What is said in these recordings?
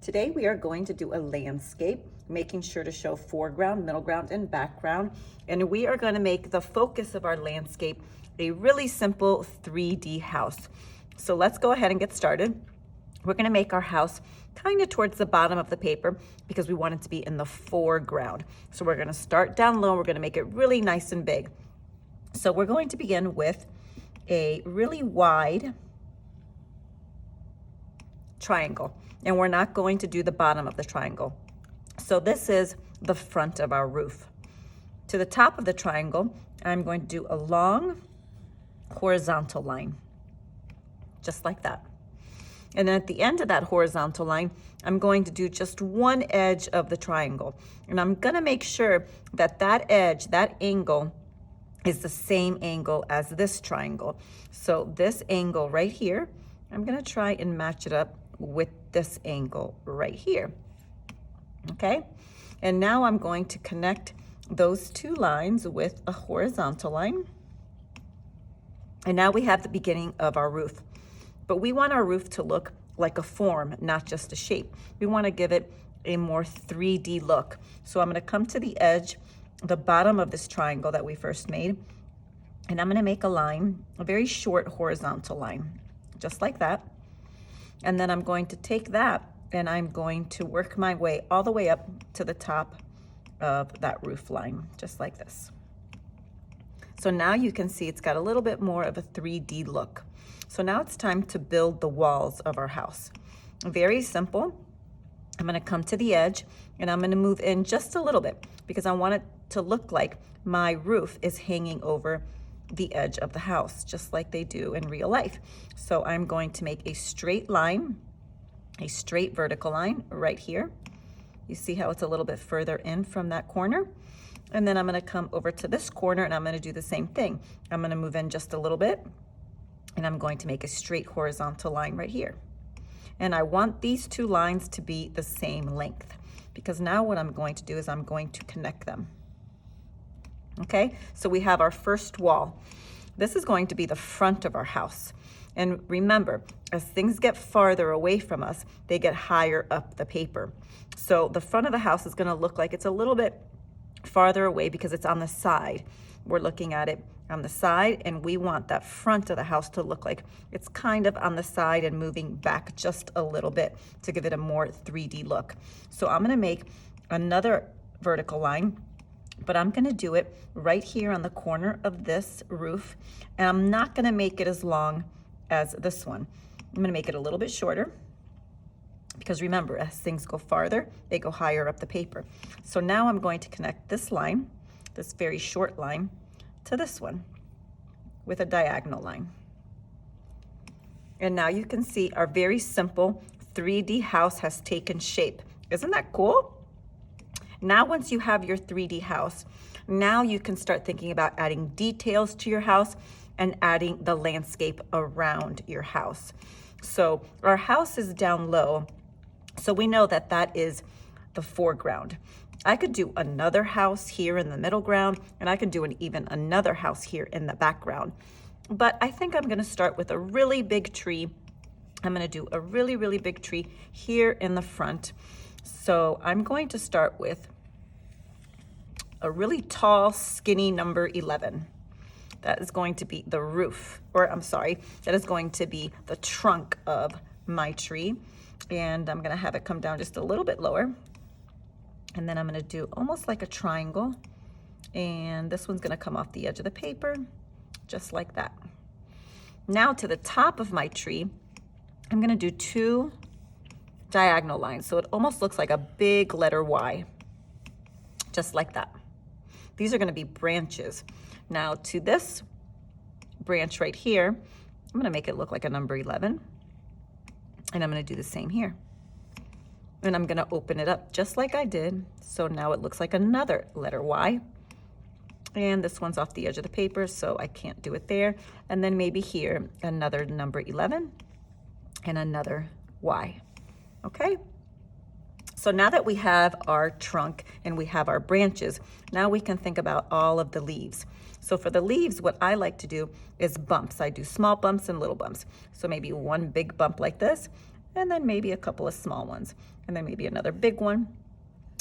Today we are going to do a landscape, making sure to show foreground, middle ground, and background. And we are going to make the focus of our landscape a really simple 3D house. So let's go ahead and get started. We're going to make our house kind of towards the bottom of the paper because we want it to be in the foreground. So we're going to start down low. We're going to make it really nice and big. So we're going to begin with a really wide triangle, and we're not going to do the bottom of the triangle. So this is the front of our roof. To the top of the triangle, I'm going to do a long horizontal line, just like that. And then at the end of that horizontal line, I'm going to do just one edge of the triangle. And I'm gonna make sure that that edge, that angle, is the same angle as this triangle. So this angle right here, I'm gonna try and match it up with this angle right here, okay? And now I'm going to connect those two lines with a horizontal line. And now we have the beginning of our roof. But we want our roof to look like a form, not just a shape. We want to give it a more 3D look. So I'm going to come to the edge, the bottom of this triangle that we first made, and I'm going to make a line, a very short horizontal line, just like that. And then I'm going to take that and I'm going to work my way all the way up to the top of that roof line, just like this. So now you can see it's got a little bit more of a 3D look. So now it's time to build the walls of our house. Very simple. I'm going to come to the edge and I'm going to move in just a little bit because I want it to look like my roof is hanging over the edge of the house, just like they do in real life. So I'm going to make a straight line, a straight vertical line right here. You see how it's a little bit further in from that corner? And then I'm going to come over to this corner and I'm going to do the same thing. I'm going to move in just a little bit and I'm going to make a straight horizontal line right here. And I want these two lines to be the same length because now what I'm going to do is I'm going to connect them. Okay, so we have our first wall. This is going to be the front of our house. And remember, as things get farther away from us, they get higher up the paper. So the front of the house is going to look like it's a little bit farther away because it's on the side. We're looking at it on the side, and we want that front of the house to look like it's kind of on the side and moving back just a little bit to give it a more 3D look. So I'm going to make another vertical line, but I'm going to do it right here on the corner of this roof, and I'm not going to make it as long as this one. I'm going to make it a little bit shorter because remember, as things go farther, they go higher up the paper. So now I'm going to connect this line, this very short line, to this one with a diagonal line. And now you can see our very simple 3D house has taken shape. Isn't that cool? Now, once you have your 3D house, now you can start thinking about adding details to your house and adding the landscape around your house. So our house is down low, so we know that that is the foreground. I could do another house here in the middle ground, and I could do even another house here in the background. But I think I'm going to start with a really big tree. I'm going to do a really, really big tree here in the front. So I'm going to start with a really tall, skinny number 11. That is going to be the roof, or I'm sorry, that is going to be the trunk of my tree. And I'm going to have it come down just a little bit lower. And then I'm going to do almost like a triangle. And this one's going to come off the edge of the paper, just like that. Now to the top of my tree, I'm going to do two diagonal lines. So it almost looks like a big letter Y, just like that. These are going to be branches. Now to this branch right here, I'm going to make it look like a number 11. And I'm going to do the same here. And I'm going to open it up just like I did. So now it looks like another letter Y. And this one's off the edge of the paper, so I can't do it there. And then maybe here, another number 11 and another Y. Okay? So now that we have our trunk and we have our branches, now we can think about all of the leaves. So for the leaves, what I like to do is bumps. I do small bumps and little bumps. So maybe one big bump like this, and then maybe a couple of small ones, and then maybe another big one,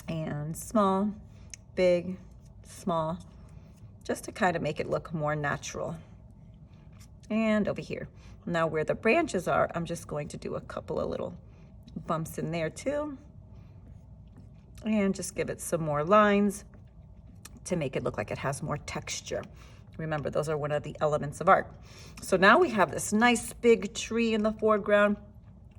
and small, big, small, just to kind of make it look more natural. And over here. Now where the branches are, I'm just going to do a couple of little bumps in there too. And just give it some more lines to make it look like it has more texture. Remember, those are one of the elements of art. So now we have this nice big tree in the foreground.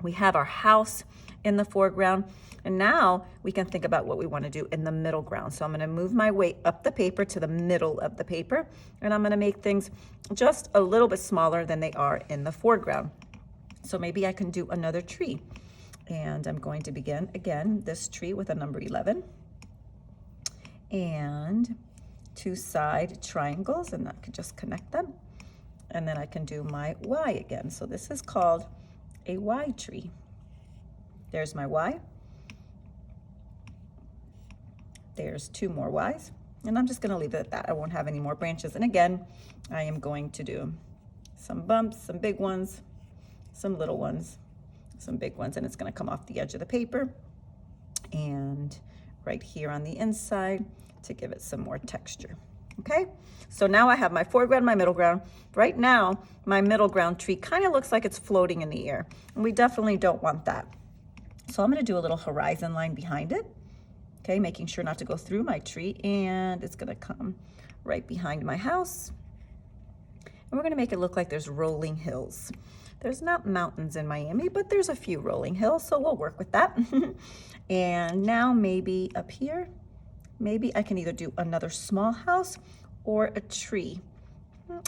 We have our house in the foreground. And now we can think about what we want to do in the middle ground. So I'm going to move my weight up the paper to the middle of the paper. And I'm going to make things just a little bit smaller than they are in the foreground. So maybe I can do another tree. And I'm going to begin again this tree with a number 11. And 2 side triangles, and I can just connect them. And then I can do my Y again. So this is called a Y tree. There's my Y. There's 2 more Ys. And I'm just going to leave it at that. I won't have any more branches. And again, I am going to do some bumps, some big ones, some little ones, some big ones, and it's going to come off the edge of the paper and right here on the inside to give it some more texture. Okay, so now I have my foreground, my middle ground. Right now, my middle ground tree kind of looks like it's floating in the air, and we definitely don't want that. So I'm going to do a little horizon line behind it. Okay, making sure not to go through my tree, and it's going to come right behind my house. And we're going to make it look like there's rolling hills. There's not mountains in Miami, but there's a few rolling hills, so we'll work with that. And now maybe up here, maybe I can either do another small house or a tree.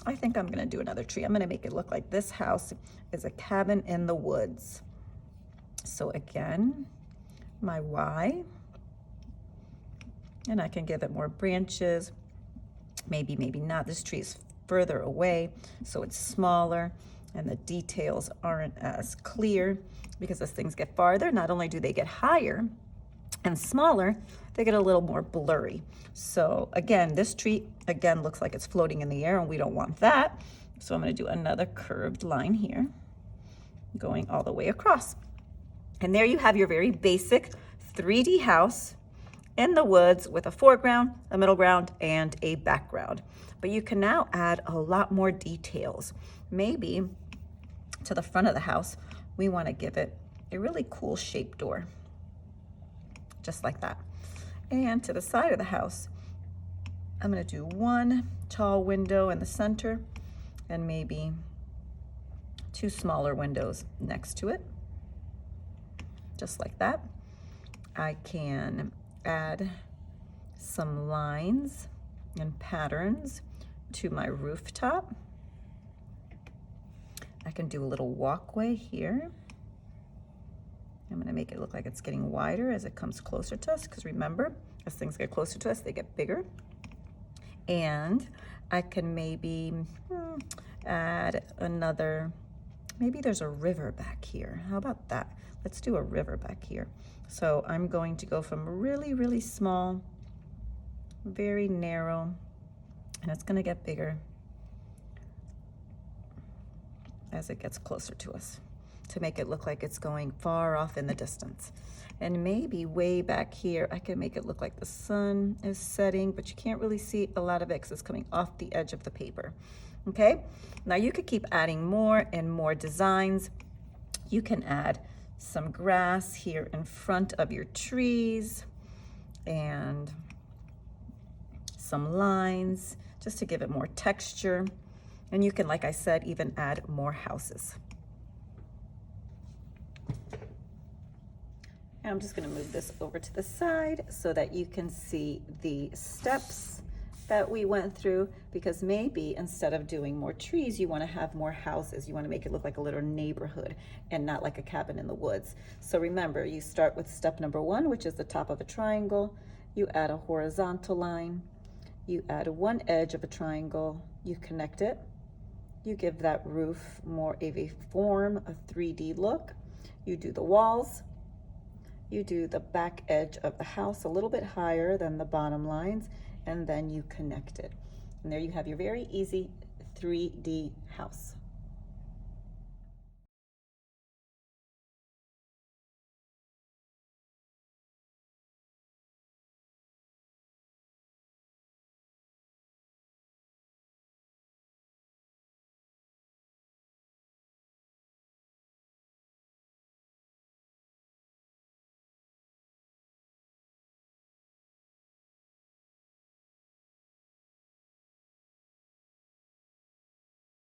I think I'm going to do another tree. I'm going to make it look like this house is a cabin in the woods. So again, my Y, and I can give it more branches. Maybe, maybe not. This tree is further away, so it's smaller, and the details aren't as clear because as things get farther, not only do they get higher and smaller, they get a little more blurry. So again, this tree, again, looks like it's floating in the air, and we don't want that. So I'm going to do another curved line here, going all the way across. And there you have your very basic 3D house in the woods with a foreground, a middle ground, and a background. But you can now add a lot more details. Maybe to the front of the house, we want to give it a really cool shaped door, just like that. And to the side of the house, I'm going to do 1 tall window in the center and maybe 2 smaller windows next to it, just like that. I can add some lines and patterns to my rooftop. I can do a little walkway here. I'm going to make it look like it's getting wider as it comes closer to us, because remember, as things get closer to us, they get bigger. And I can maybe add another, maybe there's a river back here. How about that? Let's do a river back here. So I'm going to go from really, really small, very narrow, and it's going to get bigger as it gets closer to us to make it look like it's going far off in the distance. And maybe way back here, I can make it look like the sun is setting, but you can't really see a lot of it because it's coming off the edge of the paper. Okay, now you could keep adding more and more designs. You can add some grass here in front of your trees and some lines just to give it more texture. And you can, like I said, even add more houses. And I'm just going to move this over to the side so that you can see the steps that we went through, because maybe instead of doing more trees, you want to have more houses. You want to make it look like a little neighborhood and not like a cabin in the woods. So remember, you start with step number 1, which is the top of a triangle. You add a horizontal line. You add 1 edge of a triangle. You connect it. You give that roof more of a form, a 3D look. You do the walls. You do the back edge of the house a little bit higher than the bottom lines, and then you connect it. And there you have your very easy 3D house.